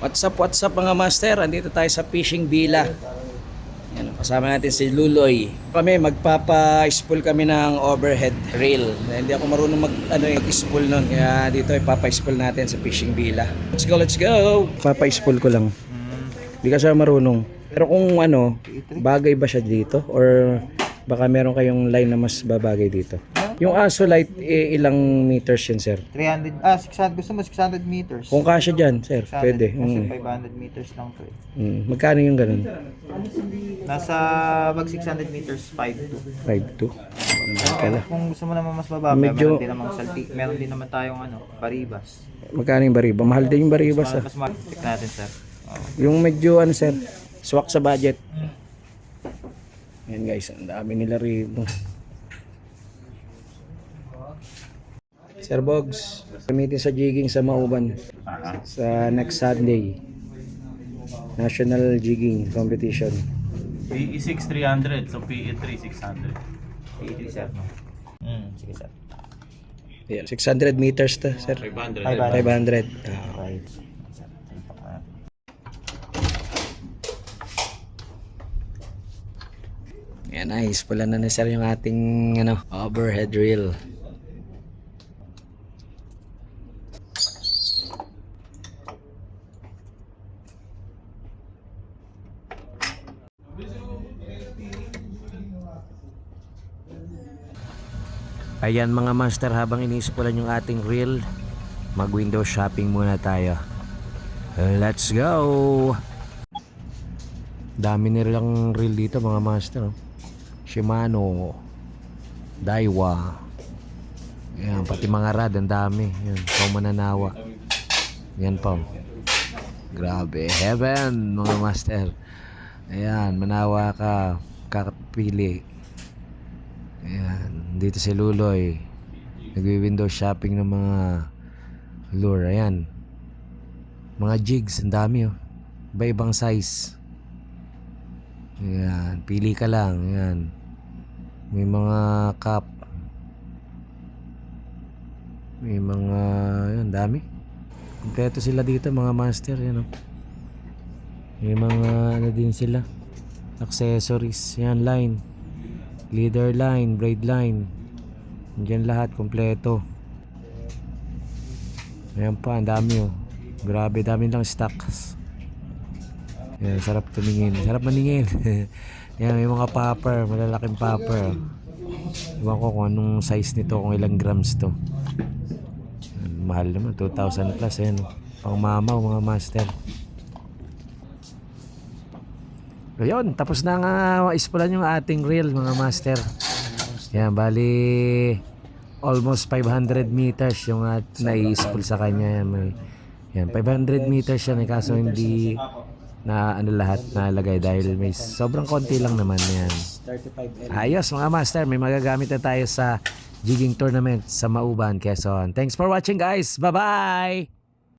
What's up mga master? Andito tayo sa fishing villa. Yan, kasama natin si Luloy. Kami magpapa-spool kami ng overhead reel. Hindi ako marunong mag-spool nun. Kaya dito ipapa-spool natin sa fishing villa. Let's go, let's go! Papa-spool ko lang. Hindi kasi ako marunong. Pero kung bagay ba siya dito? Or baka meron kayong line na mas babagay dito? Yung aso light, ilang meters yun, sir? 600. Gusto mo 600 meters? Kung kasya dyan, sir, 600, pwede. Kasi 500 meters lang to eh. Magkano yung ganun? Nasa mag 600 meters, 5.2. 5'2". Pala. Kung gusto mo naman mas mababa, Medyo- meron din naman tayong baribas. Magkano yung bariba? Mahal din yung baribas. Mas mahal. Check natin, sir. Yung medyo sir, swak sa budget. Yan guys, ang dami nila rito. Sir Bogs, gamitin sa jigging sa Mauban sa next Sunday. National Jigging Competition. PE 6300, so PE 3600. 83, sir. Sige, sir. Yan, 600 meters to, sir. 500. 500. Right. Yan, nice. Pula na sir yung ating overhead reel. Ayan mga master, habang iniispulan yung ating reel, mag window shopping muna tayo. Let's go! Dami nilang reel dito mga master. Shimano, Daiwa. Ayan, pati mga rad, ang dami. Ayan, pang mananawa. Ayan pa. Grabe, heaven mga master. Ayan, manawa ka, kakapili. Ayan, dito si Luloy. Nagwi-window shopping ng mga lure. Ayan. Mga jigs, ang dami Iba-ibang size. Ayan, pili ka lang. Ayan. May mga cup. May mga, ayan, dami. Kompleto sila dito mga master. Ayan, May mga din sila. Accessories. Ayan, line. Leader line, braid line. Diyan lahat kompleto. Ayan pa, ang dami Grabe, dami lang stocks. Ayan, sarap tumingin. Sarap maningin. Ayan, may mga popper, malalaking popper. Iwan ko kung anong size nito, kung ilang grams to. Ayan, mahal naman, 2,000 plus. Ayan, pang mamaw mga master. Ayun, tapos na nga ispulan yung ating reel mga master. Yan, bali almost 500 meters yung nai-spool sa kanya. Yan, 500 meters yan, kaso hindi na lahat nalagay dahil may sobrang konti lang naman yan. Ayos mga master, may magagamit na tayo sa jigging tournament sa Mauban, Quezon. Thanks for watching guys. Bye-bye!